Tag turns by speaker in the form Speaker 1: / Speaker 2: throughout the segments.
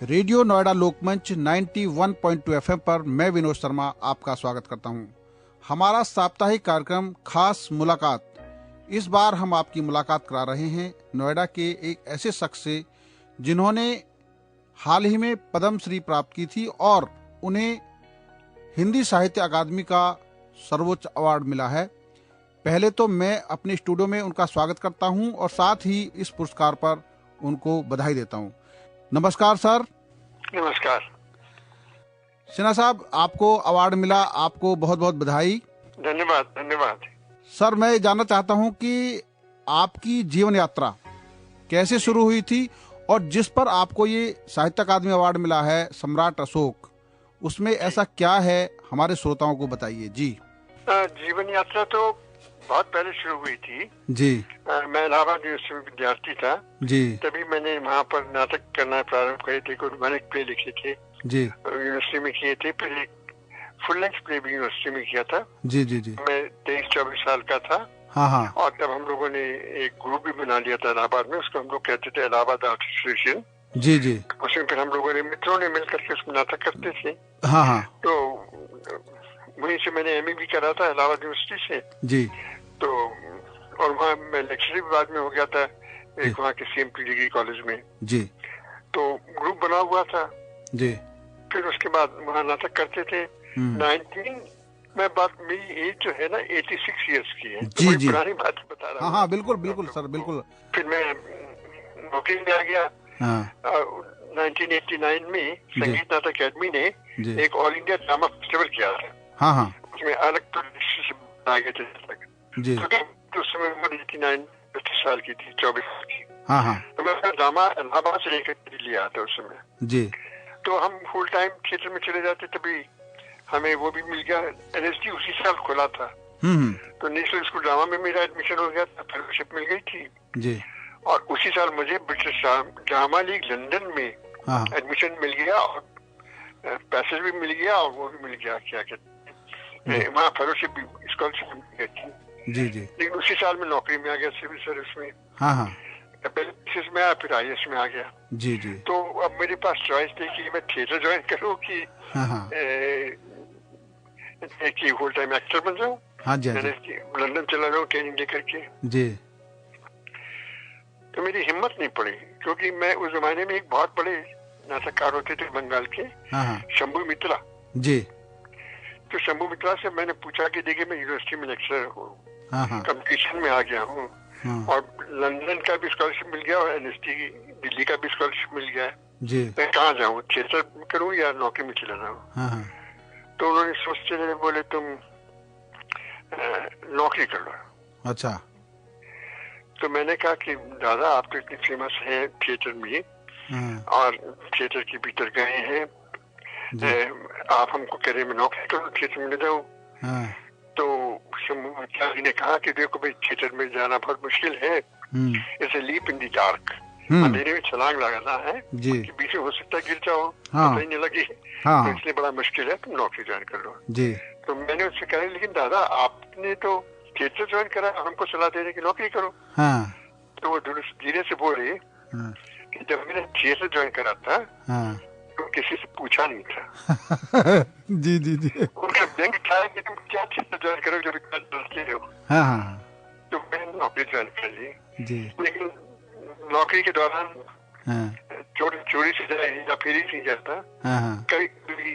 Speaker 1: Radio Noida लोकमंच 91.2 FM पर मैं विनोद शर्मा आपका स्वागत करता हूं। हमारा साप्ताहिक कार्यक्रम खास मुलाकात। इस बार हम आपकी मुलाकात करा रहे हैं नोएडा के एक ऐसे शख्स से जिन्होंने हाल ही में पद्म श्री प्राप्त की थी और उन्हें हिंदी साहित्य अकादमी का सर्वोच्च अवार्ड मिला है। पहले तो मैं अपने स्टूडियो में उनका स्वागत करता हूं और साथ ही इस पुरस्कार पर उनको बधाई देता हूं। नमस्कार सर।
Speaker 2: नमस्कार
Speaker 1: सिन्हा साहब, आपको अवार्ड मिला, आपको बहुत बहुत बधाई।
Speaker 2: धन्यवाद धन्यवाद।
Speaker 1: सर, मैं जानना चाहता हूं कि आपकी जीवन यात्रा कैसे शुरू हुई थी और जिस पर आपको ये साहित्य अकादमी अवार्ड मिला है सम्राट अशोक, उसमें ऐसा क्या है, हमारे श्रोताओं को बताइए जी।
Speaker 2: जीवन यात्रा तो बहुत पहले शुरू हुई थी
Speaker 1: जी।
Speaker 2: मैं इलाहाबाद यूनिवर्सिटी में विद्यार्थी था
Speaker 1: जी।
Speaker 2: तभी मैंने वहाँ पर नाटक करना प्रारंभ करे थे। कुछ मैंने प्ले लिखे थे
Speaker 1: जी,
Speaker 2: यूनिवर्सिटी में किए थे। फिर एक फुल लेंथ प्ले भी यूनिवर्सिटी में किया था।
Speaker 1: जी जी जी।
Speaker 2: मैं 23-24 साल का था।
Speaker 1: हाँ हाँ।
Speaker 2: और तब हम लोगों ने एक ग्रुप भी बना लिया था इलाहाबाद में, उसको हम लोग कहते थे इलाहाबाद आर्ट एसोसिएशन।
Speaker 1: जी जी।
Speaker 2: उसमें फिर हम लोगों ने मित्रों ने मिलकर के उसमें नाटक करते थे।
Speaker 1: हाँ हाँ।
Speaker 2: तो वहीं से मैंने एमए भी करा था इलाहाबाद यूनिवर्सिटी से।
Speaker 1: जी।
Speaker 2: तो और वहाँ मैं लेक्चर भी बाद में हो गया था एक वहाँ के सीएमपी डिग्री कॉलेज में।
Speaker 1: जी।
Speaker 2: तो ग्रुप बना हुआ था।
Speaker 1: जी।
Speaker 2: फिर उसके बाद वहाँ नाटक करते थे। 19 में बात, मेरी एज जो है ना 86 इयर्स की है।
Speaker 1: जी
Speaker 2: तो
Speaker 1: जी।
Speaker 2: पुरानी बात बता रहा हूँ।
Speaker 1: हाँ हाँ, बिल्कुल बिल्कुल सर, बिल्कुल।
Speaker 2: फिर मैं नौकरी में आ गया।
Speaker 1: हाँ।
Speaker 2: 1989 में संगीत नाटक अकेडमी ने एक ऑल इंडिया ड्रामा फेस्टिवल किया था।
Speaker 1: हाँ हाँ।
Speaker 2: उसमें अलग प्रदेश से बनाए गए थे
Speaker 1: जी।
Speaker 2: तो उस समय उम्र 29 साल की थी, 24 साल की।
Speaker 1: हाँ हाँ।
Speaker 2: तो मैं अपना ड्रामा इलाहाबाद से लेकर लिया था उस समय।
Speaker 1: जी।
Speaker 2: तो हम फुल टाइम थिएटर में चले जाते, तभी हमें वो भी मिल गया। एनएसडी उसी साल खुला था। तो नेशनल स्कूल ड्रामा में मेरा एडमिशन हो गया था, फेलोशिप मिल गई थी जी। और उसी साल मुझे ब्रिटिश ड्रामा लीग लंदन में एडमिशन मिल गया और पैसेज भी मिल गया और वो भी मिल गया, क्या कहते हैं, वहाँ फेलोशिप भी, स्कॉलरशिप मिल गई थी जी जी। लेकिन उसी साल में नौकरी में आ गया सिविल सर्विस में। हाँ हाँ। पहले में आया, फिर आईएएस में आ गया जी जी। तो अब मेरे पास चॉइस थी कि मैं थिएटर ज्वाइन करूँ कि कि फुल टाइम एक्टर बन जाऊँ। हाँ जी। लंदन चला जाऊँ ट्रेनिंग लेकर के जी। तो मेरी हिम्मत नहीं पड़ी, क्योंकि मैं उस जमाने में एक बहुत बड़े नाटककार होते थे बंगाल के, शंभू मित्रा जी। तो शंभू मित्रा से मैंने पूछा कि देखिए मैं यूनिवर्सिटी में लेक्चरर हूँ, कंपटीशन में आ गया हूँ और लंदन का भी स्कॉलरशिप मिल गया और एनएसटी दिल्ली का भी स्कॉलरशिप मिल गया जी। मैं कहाँ जाऊँ, थिएटर करूँ या नौकरी में चला जाऊँ। तो उन्होंने सोचते रहे, बोले तुम नौकरी कर लो। अच्छा। तो मैंने कहा कि दादा आप तो इतनी फेमस है थिएटर में और थिएटर के भीतर गए हैं, आप हमको कह रहे मैं नौकरी करूँ, थिएटर में ले जाऊँ। तो शंभू ने कहा कि देखो भाई थिएटर में जाना बहुत मुश्किल है, it's a leap in the dark, अंधेरे में छलांग लगाना है जी। बीच में हो सकता है गिर जाओ, पता ही नहीं लगी, तो इसलिए बड़ा मुश्किल है, तुम नौकरी ज्वाइन कर लो जी। तो मैंने उससे कहा लेकिन दादा आपने तो थिएटर ज्वाइन करा, हमको सलाह दे रहे कि नौकरी करो। तो वो धीरे से बोले कि जब मैंने थिएटर ज्वाइन करा था तो किसी से पूछा नहीं था जी जी जी। उनका बैंक था कि तुम क्या थिएटर ज्वाइन करो जब इतना डरते हो। तो मैंने नौकरी ज्वाइन कर ली जी। लेकिन नौकरी के दौरान चोरी से जाए या फिर ही नहीं जाता, कभी कभी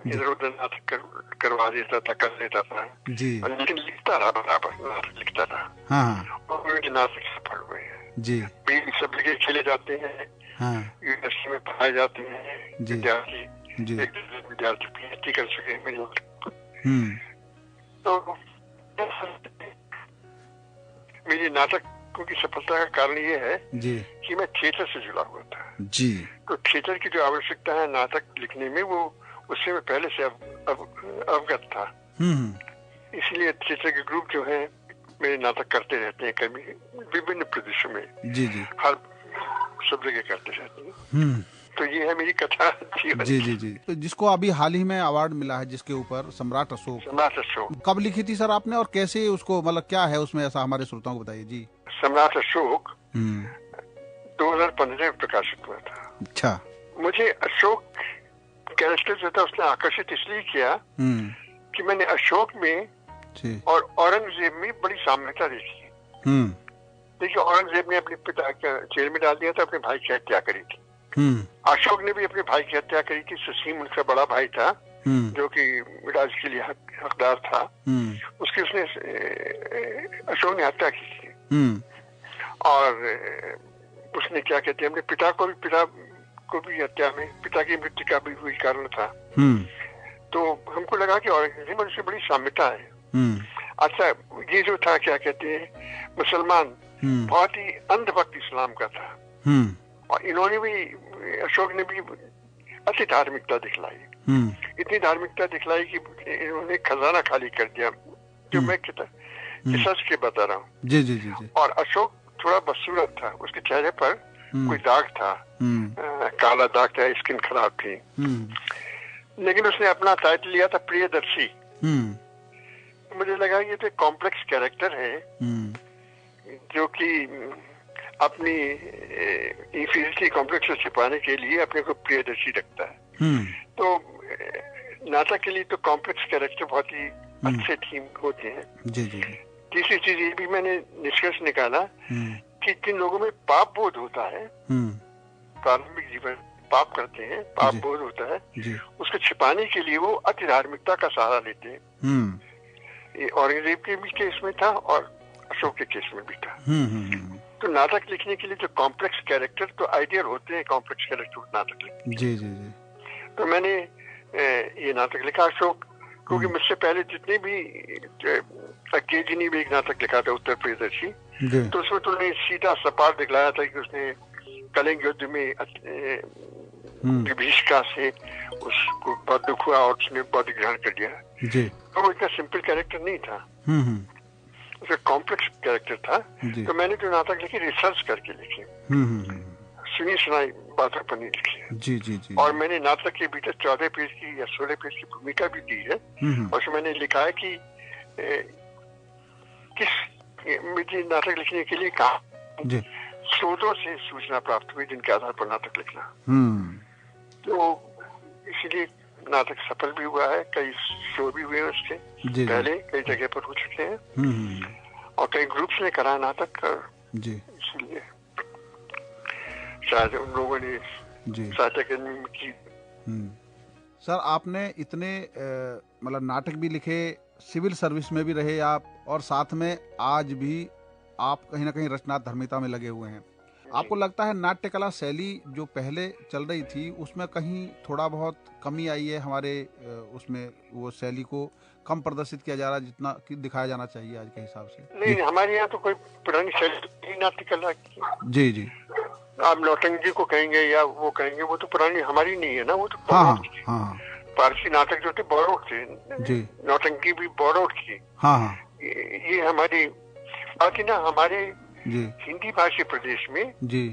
Speaker 2: इधर उधर नाटक करवा देता था, कर लेता था जी। लेकिन लिखता रहा, बराबर नाटक लिखता रहा और मेरे नाटक सफल हुए जी। सब जगह खेले जाते हैं, यूनिवर्सिटी में पढ़ाए जाते हैं विद्यार्थी जी। विद्यार्थी पीएचडी कर सके मेरे। तो मेरी नाटकों की सफलता का कारण ये है जी कि मैं थिएटर से जुड़ा हुआ था जी। तो थिएटर की जो आवश्यकता है नाटक लिखने में, वो उससे मैं पहले से अवगत था। इसलिए थिएटर के ग्रुप जो है मेरे नाटक करते रहते हैं, कभी विभिन्न प्रदेशों में जी जी, हर सब जगह करते रहते हैं। तो ये है मेरी कथा जी जी जी।
Speaker 1: तो जिसको अभी हाल ही में अवार्ड मिला है, जिसके ऊपर सम्राट अशोक,
Speaker 2: सम्राट अशोक,
Speaker 1: कब लिखी थी सर आपने और कैसे उसको, मतलब क्या है उसमें ऐसा, हमारे श्रोताओं को बताइए जी।
Speaker 2: सम्राट अशोक 2015 में प्रकाशित हुआ था।
Speaker 1: अच्छा।
Speaker 2: मुझे अशोक कैरेक्टर जो था उसने आकर्षित इसलिए किया कि मैंने अशोक में और औरंगजेब में बड़ी साम्यता देखी। देखिए, औरंगजेब ने अपने पिता को जेल में डाल दिया था, अपने भाई की हत्या करी थी। अशोक ने भी अपने भाई की हत्या करी थी। सुसीम उनका बड़ा भाई था जो कि राज के लिए हकदार था, उसकी उसने अशोक ने हत्या की थी। और उसने क्या कहते हैं, अपने पिता को भी हत्या में पिता की मृत्यु का भी वही कारण था। तो हमको लगा कि औरंगजेब में उससे बड़ी साम्यता है। अच्छा, ये जो था क्या कहते हैं, मुसलमान बहुत ही अंधभक्त इस्लाम का था, और इन्होंने भी, अशोक ने भी अच्छी धार्मिकता दिखलाई। इतनी धार्मिकता दिखलाई कि इन्होंने खजाना खाली कर दिया, जो मैं सच के बता रहा हूँ।
Speaker 1: जी जी जी जी।
Speaker 2: और अशोक थोड़ा बदसूरत था, उसके चेहरे पर कोई दाग था, काला दाग था, स्किन खराब थी। लेकिन उसने अपना टाइटल लिया था प्रियदर्शी। मुझे लगा ये तो कॉम्प्लेक्स कैरेक्टर है जो कि अपनी इंफीरियरिटी कॉम्प्लेक्स से छिपाने के लिए अपने को प्रियदर्शी रखता है। तो नाटक के लिए तो कॉम्प्लेक्स कैरेक्टर बहुत ही अच्छे थीम होते हैं।
Speaker 1: जी जी।
Speaker 2: तीसरी चीज ये भी मैंने निष्कर्ष निकाला कि जिन लोगों में पाप बोध होता है, प्रारंभिक जीवन पाप करते हैं, पाप बोध होता है, उसको छिपाने के लिए वो अति धार्मिकता का सहारा लेते हैं। ये औरंगजेब के भी केस में था और अशोक के केस में भी था। तो नाटक लिखने के लिए जो कॉम्प्लेक्स कैरेक्टर तो आइडियल होते हैं, कॉम्प्लेक्स कैरेक्टर नाटक लिखने।
Speaker 1: जी जी जी।
Speaker 2: तो मैंने ये नाटक लिखा अशोक, क्योंकि मुझसे पहले जितने भी अज्ञे जी ने भी एक नाटक लिखा था उत्तर प्रियदर्शी, तो उसमें तुमने सीधा सपाट दिखलाया था कि उसने कलिंग युद्ध में विभीषिका से उसको बहुत दुख हुआ और उसने बौद्ध ग्रहण कर लिया। तो वो इतना सिंपल कैरेक्टर नहीं था, उसका कॉम्प्लेक्स कैरेक्टर था। तो मैंने जो नाटक लिखी रिसर्च करके लिखी, सुनी सुनाई बातों पर नहीं लिखी।
Speaker 1: जी जी जी।
Speaker 2: और मैंने नाटक के भीतर 14 पेज की या 16 पेज की भूमिका भी दी है। और उसमें मैंने लिखा है कि मुझे नाटक लिखने के लिए कहा स्रोतों से सूचना प्राप्त हुई जिनके आधार पर नाटक लिखना। तो इसीलिए नाटक सफल भी हुआ है, कई शो भी हुए हैं उसके पहले, कई जगह पर हो चुके हैं, और कई ग्रुप्स ने करा नाटक कर, इसलिए शायद उन लोगों ने साहित्य अकादमी की।
Speaker 1: सर, आपने इतने मतलब नाटक भी लिखे, सिविल सर्विस में भी रहे आप, और साथ में आज भी आप कहीं ना कहीं रचनात्मकता में लगे हुए हैं। आपको लगता है नाट्य कला शैली जो पहले चल रही थी उसमें कहीं थोड़ा बहुत कमी आई है हमारे उसमें, वो शैली को कम प्रदर्शित किया जा रहा है जितना कि दिखाया जाना चाहिए आज के हिसाब से?
Speaker 2: नहीं, हमारे यहाँ तो कोई पुरानी शैली नाट्य कला की।
Speaker 1: जी जी।
Speaker 2: आप नौटंकी को कहेंगे या वो कहेंगे, वो तो पुरानी हमारी नहीं है ना, वो तो पारसी नाटक जो थे बोरोट थे जी। नौटंकी भी बोरोट की। ये हमारी बाकी ना, हमारे हिंदी भाषी प्रदेश में जी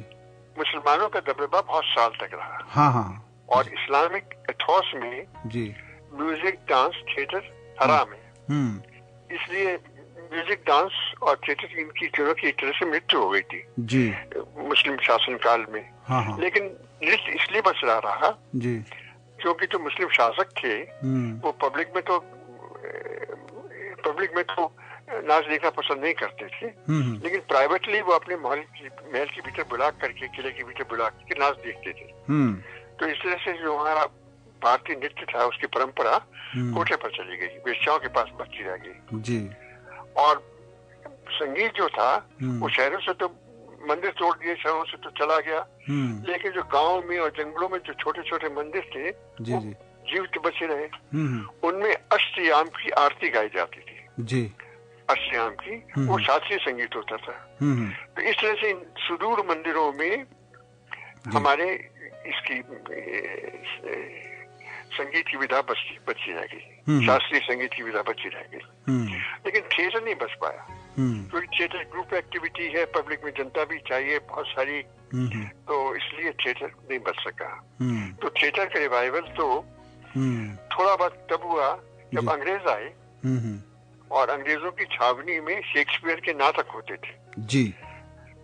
Speaker 2: मुसलमानों का दबदबा बहुत साल तक रहा। और इस्लामिक एथोस में जी म्यूजिक, डांस, थिएटर हराम है। इसलिए म्यूजिक, डांस और थिएटर इनकी दोनों की एक तरह से मृत्यु हो गई थी जी मुस्लिम शासन काल में। लेकिन नृत्य इसलिए बच रहा जी क्योंकि जो मुस्लिम शासक थे वो पब्लिक में तो नाच देखना पसंद नहीं करते थे, लेकिन प्राइवेटली वो अपने महल के भीतर बुला करके, किले के भीतर बुला करके नाच देखते थे। तो इस तरह से जो हमारा भारतीय नृत्य था उसकी परंपरा कोटे पर चली गई, वेश्याओं के पास बची रह गई जी। और संगीत जो था वो शहरों से तो मंदिर तोड़ दिए, शहरों से तो चला गया, लेकिन जो गांव में और जंगलों में जो छोटे छोटे मंदिर थे वो जीवित बचे रहे। उनमें अष्टयाम की आरती गाई जाती थी जी। अष्टयाम की वो शास्त्रीय संगीत होता था। तो इस तरह से सुदूर मंदिरों में हमारे इसकी संगीत की विधा बची रह गई, शास्त्रीय संगीत की विधा बची रह गई। लेकिन थिएटर नहीं बच पाया क्योंकि थिएटर ग्रुप एक्टिविटी है, पब्लिक में जनता भी चाहिए बहुत सारी, तो इसलिए थिएटर नहीं बच सका। तो थिएटर का रिवाइवल तो थोड़ा बहुत तब हुआ जब अंग्रेज आए और अंग्रेजों की छावनी में शेक्सपियर के नाटक होते थे जी।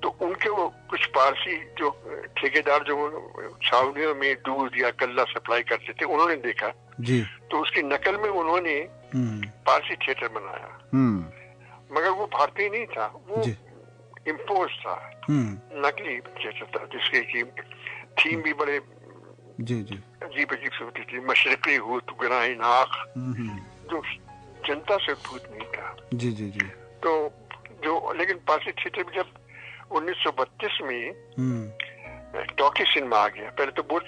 Speaker 2: तो उनके वो कुछ पारसी जो ठेकेदार जो छावनियों में दूध या कल्ला सप्लाई करते थे, उन्होंने देखा
Speaker 1: जी।
Speaker 2: तो उसकी नकल में उन्होंने पारसी थिएटर बनाया, मगर वो भारतीय नहीं था, वो इम्पोज था, नकली थिएटर था, जिसके की थीम भी बड़े अजीब अजीब से होती थी, मशरकी हूत गुनाही नाक, जो जनता से भूत नहीं था।
Speaker 1: जी जी जी।
Speaker 2: तो जो लेकिन पारसी थिएटर में जब 1932 में टॉकी सिनेमा आ गया, पहले तो बहुत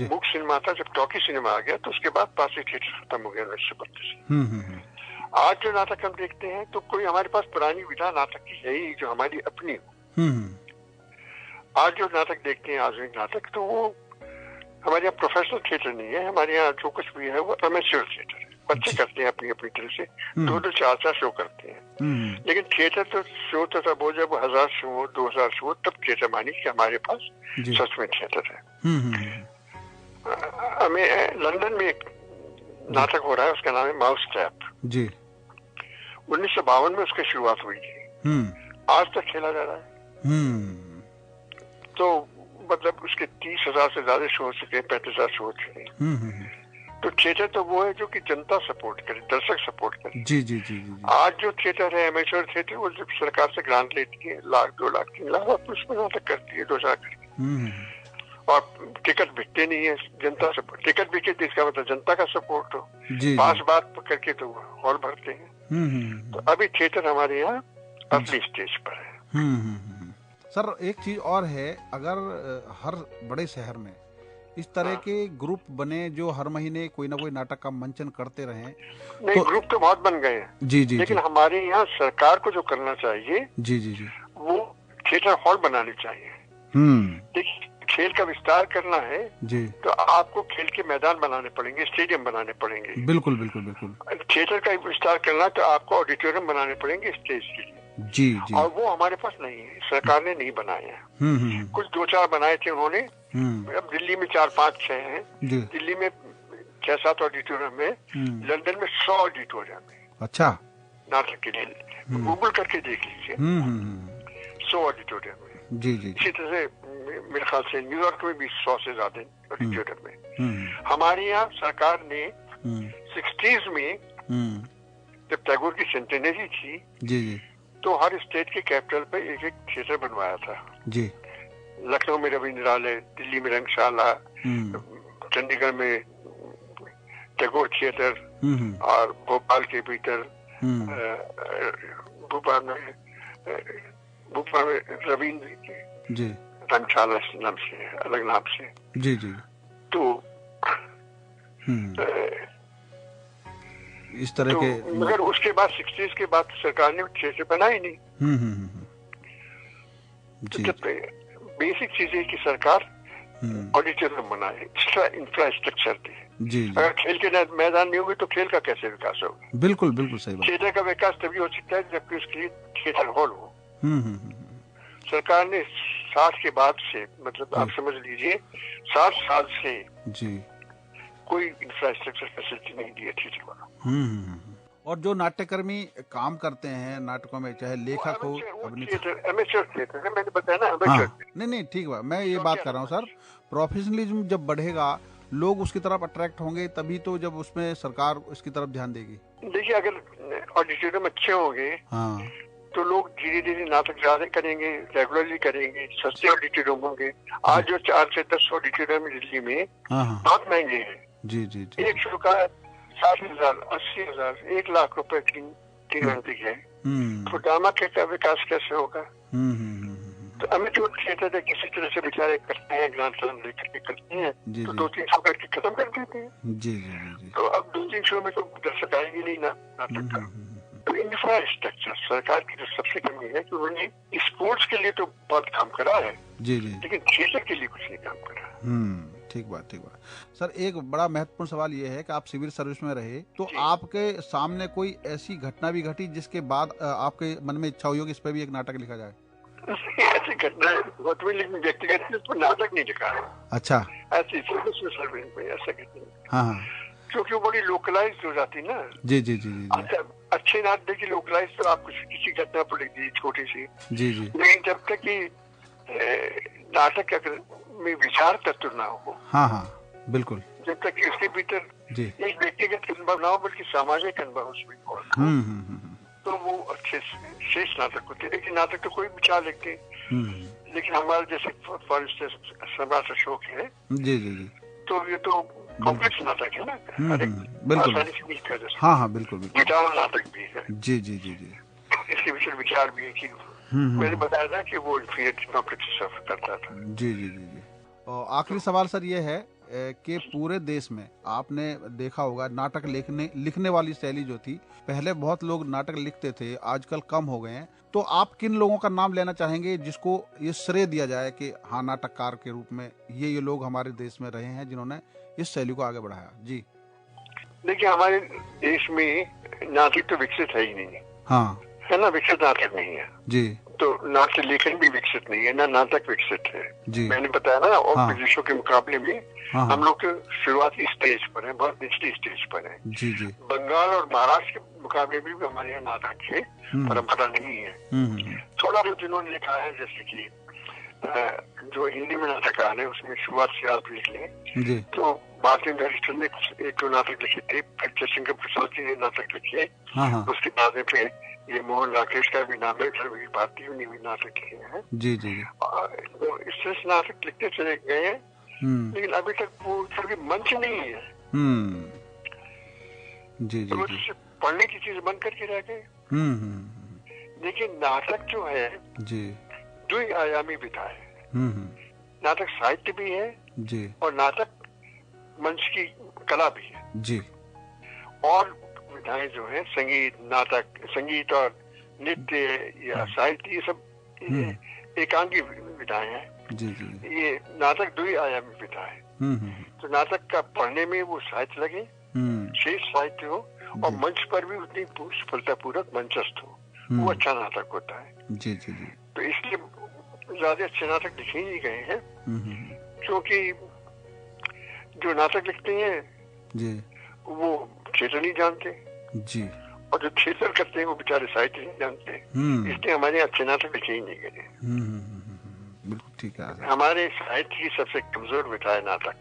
Speaker 2: मुख्य सिनेमा था, जब टॉकी सिनेमा आ गया तो उसके बाद पारसी थिएटर खत्म हो गया 1932। आज जो नाटक हम देखते हैं तो कोई हमारे पास पुरानी विधा नाटक की है ही जो हमारी अपनी हो। आज जो नाटक देखते हैं आधुनिक नाटक, तो वो हमारे यहाँ प्रोफेशनल थिएटर नहीं है, हमारे यहाँ जो कुछ भी है वो अमेच्योर थिएटर है। बच्चे करते हैं अपनी अपनी तरह से, 2-2, 4-4 शो करते हैं। लेकिन थिएटर तो शो तो तब हो जब 1000 शो 2000 शो, तब थिएटर मानी कि हमारे पास सच में थिएटर है। हमें लंदन में एक नाटक हो रहा है, उसका नाम है माउस ट्रैप जी। 1952 में उसकी शुरुआत हुई थी, आज तक खेला जा रहा है। तो मतलब उसके 30,000 से ज्यादा शो हो चुके, 35,000 शो हो चुके। तो थिएटर तो वो है जो कि जनता सपोर्ट करे, दर्शक सपोर्ट करे। जी जी जी जी। आज जो थिएटर है एमेच्योर थिएटर, वो जब सरकार से ग्रांट लेती है, 1 लाख 2 लाख 3 लाख, और उसमें नाटक करती है 2 लाख करके, और टिकट बिकते नहीं है, जनता सपोर्ट। टिकट बिके तो इसका मतलब जनता का सपोर्ट हो, पास बात करके तो हॉल भरते हैं। तो अभी थिएटर हमारे यहाँ असली स्टेज पर है।
Speaker 1: सर एक चीज और है, अगर हर बड़े शहर में इस तरह के ग्रुप बने जो हर महीने कोई ना कोई नाटक का मंचन करते रहे।
Speaker 2: नहीं तो ग्रुप तो बहुत बन गए हैं
Speaker 1: जी जी,
Speaker 2: लेकिन हमारे यहाँ सरकार को जो करना चाहिए
Speaker 1: जी जी जी,
Speaker 2: वो थिएटर हॉल बनाने चाहिए। देखिए खेल का विस्तार करना है जी, तो आपको खेल के मैदान बनाने पड़ेंगे, स्टेडियम बनाने पड़ेंगे।
Speaker 1: बिल्कुल बिल्कुल बिल्कुल।
Speaker 2: थिएटर का विस्तार करना तो आपको ऑडिटोरियम बनाने पड़ेंगे स्टेज के लिए।
Speaker 1: जी जी।
Speaker 2: और वो हमारे पास नहीं है, सरकार ने नहीं बनाए हैं। कुछ 2-4 बनाए थे उन्होंने, अब दिल्ली में 4-5-6 हैं। दिल्ली में 6-7 ऑडिटोरियम है, लंदन में 100 ऑडिटोरियम है।
Speaker 1: अच्छा,
Speaker 2: नाटक के लिए गूगल करके देख लीजिए, 100 ऑडिटोरियम है। जी जी। इसी तरह से मेरे ख्याल से न्यूयॉर्क में भी 100 से ज्यादा ऑडिटोरियम है। हमारे यहाँ सरकार ने 60s में जब टैगोर की सेंटेनरी थी जी जी, तो हर स्टेट के कैपिटल पे एक एक थिएटर बनवाया था जी। लखनऊ में रविंद्रालय, दिल्ली में रंगशाला, चंडीगढ़ में टैगोर थिएटर, और भोपाल के भीतर भोपाल में रविंद्र जी रंगशाला नाम से, अलग नाम से जी जी। तो
Speaker 1: इस तरह के,
Speaker 2: मगर उसके बाद 60s के बाद सरकार ने थिएटर बनाई नहीं। तो बेसिक चीज है कि सरकार ऑडिटोरियम बनाए, एक्स्ट्रा इंफ्रास्ट्रक्चर दे जी। अगर खेल के मैदान नहीं होंगे तो खेल का कैसे विकास होगा?
Speaker 1: बिल्कुल बिल्कुल सही बात।
Speaker 2: थिएटर का विकास तभी हो सकता है जबकि उसके लिए थिएटर हॉल हो। सरकार ने 60 के बाद से, मतलब आप समझ लीजिए 60 साल से जी कोई इंफ्रास्ट्रक्चर फैसिलिटी नहीं दी है थिएटर वाला।
Speaker 1: और जो नाट्यकर्मी काम करते हैं नाटकों में, चाहे लेखक हो,
Speaker 2: एमेच्योर थिएटर है, मैंने बताया ना एमेच्योर।
Speaker 1: नहीं ठीक है, मैं ये बात कर रहा हूँ सर, प्रोफेशनलिज्म जब बढ़ेगा लोग उसकी तरफ अट्रैक्ट होंगे, तभी तो जब उसमें सरकार इसकी तरफ ध्यान देगी।
Speaker 2: देखिए अगर ऑडिटोरियम अच्छे होंगे तो लोग धीरे धीरे नाटक ज्यादा करेंगे, रेगुलरली करेंगे, सस्ते ऑडिटोरियम होंगे। आज जो 4 से 10 ऑडिटोरियम दिल्ली में बहुत महंगे हैं
Speaker 1: जी जी जी।
Speaker 2: एक शो का 60,000, 80,000, 1 लाख रुपए 3 घंटे है। तो ड्रामा का विकास कैसे होगा? तो अमेच्योर थिएटर है, किसी तरह से बेचारे करते हैं, ग्रांट लेकर के करते हैं, तो 2-3 शो करके खत्म कर देते हैं जी जी जी। तो अब 2-3 शो में तो दर्शक आएंगे नहीं ना नाटक का। तो इंफ्रास्ट्रक्चर सरकार की जो सबसे कमी है कि उन्होंने स्पोर्ट्स के लिए तो बहुत काम करा है जी जी, लेकिन थिएटर के लिए कुछ नहीं काम करा।
Speaker 1: ठीक बात ठीक बात। सर एक बड़ा महत्वपूर्ण सवाल ये है कि आप सिविल सर्विस में रहे, तो आपके सामने कोई ऐसी घटना भी घटी जिसके बाद आपके मन में इच्छा हुई हो कि इस पर भी एक नाटक लिखा जाए?
Speaker 2: ऐसी घटना बहुत हुई, लेकिन व्यक्तिगत नाटक नहीं लिखा है।
Speaker 1: अच्छा,
Speaker 2: ऐसी सिविल सर्विस में ऐसा घटना।
Speaker 1: हाँ,
Speaker 2: क्योंकि वो बड़ी लोकलाइज हो जाती ना।
Speaker 1: जी जी जी जी।
Speaker 2: अच्छा, अच्छे नाटक की लोकलाइज तो आपको किसी घटना पर लिख दी छोटी सी।
Speaker 1: जी जी।
Speaker 2: लेकिन जब तक कि नाटक अगर में विचार तत्व ना हो,
Speaker 1: हाँ हाँ बिल्कुल,
Speaker 2: जब तक कि उसके भीतर एक व्यक्तिगत अनुभव ना हो बल्कि सामाजिक अनुभव उसमें हो, तो वो अच्छे शेष नाटक होते हैं। लेकिन नाटक तो कोई विचार लिखते हैं, लेकिन हमारे जैसे फॉर इंस्टेंस सम्राट अशोक है, जी जी जी, तो ये तो कॉम्प्लेक्स नाटक है ना,
Speaker 1: बिल्कुल, हाँ हाँ बिल्कुल बिल्कुल,
Speaker 2: विचार नाटक भी है।
Speaker 1: जी जी जी जी,
Speaker 2: इसके पीछे विचार भी है कि मैंने बताया था कि वो कॉम्प्लेक्स सफर करता था।
Speaker 1: जी जी जी जी। और आखिरी सवाल सर ये है कि पूरे देश में आपने देखा होगा नाटक लिखने वाली शैली जो थी, पहले बहुत लोग नाटक लिखते थे, आजकल कम हो गए हैं, तो आप किन लोगों का नाम लेना चाहेंगे जिसको ये श्रेय दिया जाए कि हाँ नाटककार के रूप में ये लोग हमारे देश में रहे हैं जिन्होंने इस शैली को आगे बढ़ाया? जी
Speaker 2: देखिए, हमारे देश में नाटक तो विकसित है ही नहीं, हाँ है ना, विकसित नाटक नहीं है जी, तो नाट्य लेखन भी विकसित नहीं है ना, नाटक विकसित है जी। मैंने बताया ना, और विदेशों के मुकाबले में हम लोग तो शुरुआती स्टेज पर हैं, बहुत निचली स्टेज पर हैं जी जी। बंगाल और महाराष्ट्र के मुकाबले में भी हमारे यहाँ नाटक की परंपरा नहीं है। थोड़ा बहुत जिन्होंने लिखा है, जैसे कि जो हिंदी में नाटककार है उसमें शुरुआत से आप लिख लें तो भारतेंद्र हरिश्चंद्र ने एक नाटक लिखे थे, जयशंकर प्रसाद जी ने नाटक लिखे, उसके बाद में फिर ये मोहन राकेश का भी नाम है, भारतीय ने भी नाटक लिखे हैं जी जी। तो इस तरह से नाटक लिखते चले गए हैं, लेकिन अभी तक वो कभी मंच नहीं है जी जी, तो पढ़ने की चीज बंद करके रह गए। लेकिन नाटक जो है जी द्विआयामी विधा है, नाटक साहित्य भी है जी और नाटक मंच की कला भी है जी। और विधाएं जो है संगीत, नाटक, संगीत और नृत्य या साहित्य, ये सब एकांगी विधाएं हैं जी जी। ये नाटक द्विआयामी विधा है, तो नाटक का पढ़ने में वो साहित्य लगे, शेष साहित्य हो और मंच पर भी उतनी सफलतापूर्वक मंचस्थ हो, वो अच्छा नाटक होता है जी जी जी। तो इसलिए ज्यादा अच्छे नाटक लिखे ही गए हैं, क्योंकि जो नाटक लिखते हैं जी वो थिएटर नहीं जानते जी, और जो थिएटर करते हैं वो बेचारे साहित्य नहीं जानते, इसलिए हमारे अच्छे नाटक लिखे ही नहीं गए।
Speaker 1: बिल्कुल ठीक है,
Speaker 2: हमारे साहित्य की सबसे कमजोर विधा है नाटक।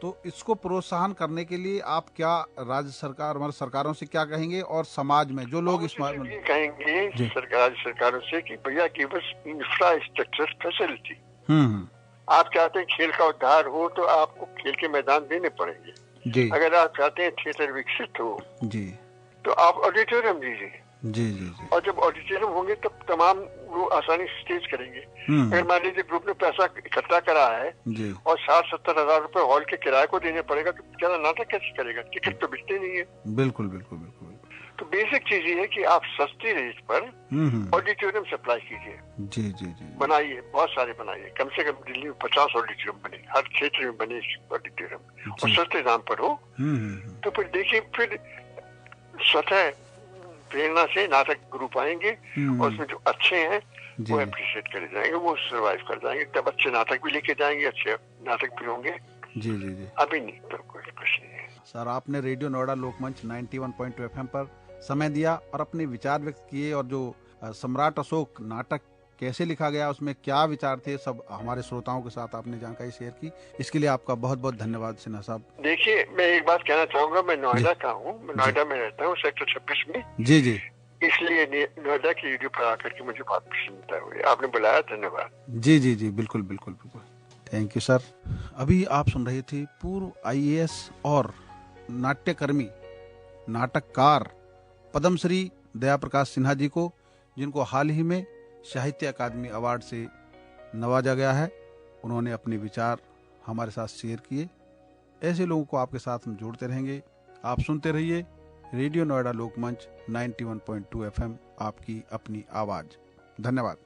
Speaker 1: तो इसको प्रोत्साहन करने के लिए आप क्या राज्य सरकार, हमारे सरकारों से क्या कहेंगे, और समाज में जो लोग इस
Speaker 2: कहेंगे राज्य सरकारों से कि भैया गिव अस इंफ्रास्ट्रक्चर फैसिलिटी। आप चाहते हैं खेल का उद्धार हो तो आपको खेल के मैदान देने पड़ेंगे जी। अगर आप चाहते हैं थिएटर विकसित हो जी तो आप ऑडिटोरियम दीजिए जी जी जी। और जब ऑडिटोरियम होंगे तब तमाम लोग आसानी से स्टेज करेंगे। अगर मान लीजिए ग्रुप ने पैसा इकट्ठा करा है जी और 60-70 हजार रुपए हॉल के किराए को देने पड़ेगा, तो बेचारा नाटक कैसे करेगा, टिकट तो बिकते नहीं है।
Speaker 1: बिल्कुल बिल्कुल बिल्कुल।
Speaker 2: तो बेसिक चीज ये है कि आप सस्ती रेट पर ऑडिटोरियम सप्लाई कीजिए जी जी जी, बनाइए, बहुत सारे बनाइए, कम से कम दिल्ली में 50 ऑडिटोरियम बने, हर क्षेत्र में बने ऑडिटोरियम, और सस्ते दाम पर हो। तो फिर देखिए, फिर स्वतः प्रेरणा से नाटक ग्रुप आएंगे और उसमें जो अच्छे हैं वो एप्रिशिएट करे जाएंगे, वो सर्वाइव कर जाएंगे, तब अच्छे नाटक भी लेके जाएंगे, अच्छे नाटक भी होंगे जी जी जी। अभी नहीं तो कुछ नहीं है।
Speaker 1: सर, आपने रेडियो नोएडा लोकमंच 91.2 FM पर समय दिया और अपने विचार व्यक्त किए, और जो सम्राट अशोक नाटक कैसे लिखा गया, उसमें क्या विचार थे, सब हमारे श्रोताओं के साथ आपने जानकारी शेयर की, इसके लिए आपका बहुत बहुत धन्यवाद सिन्हा साहब।
Speaker 2: देखिए, मैं एक बात कहना चाहूंगा, मैं नोएडा का हूँ, मैं नोएडा में रहता हूँ, सेक्टर 26 में जी जी, इसलिए नोएडा की रेडियो पर आकर के मुझे बहुत प्रसन्नता हुई, आपने बुलाया, धन्यवाद जी जी जी। बिल्कुल बिल्कुल बिल्कुल, थैंक यू सर। अभी आप सुन रहे थे पूर्व IAS और नाट्यकर्मी, नाटककार पद्मश्री दया प्रकाश सिन्हा जी को, जिनको हाल ही में साहित्य अकादमी अवार्ड से नवाजा गया है। उन्होंने अपने विचार हमारे साथ शेयर किए। ऐसे लोगों को आपके साथ हम जोड़ते रहेंगे। आप सुनते रहिए रेडियो नोएडा लोकमंच 91.2 FM, आपकी अपनी आवाज। धन्यवाद।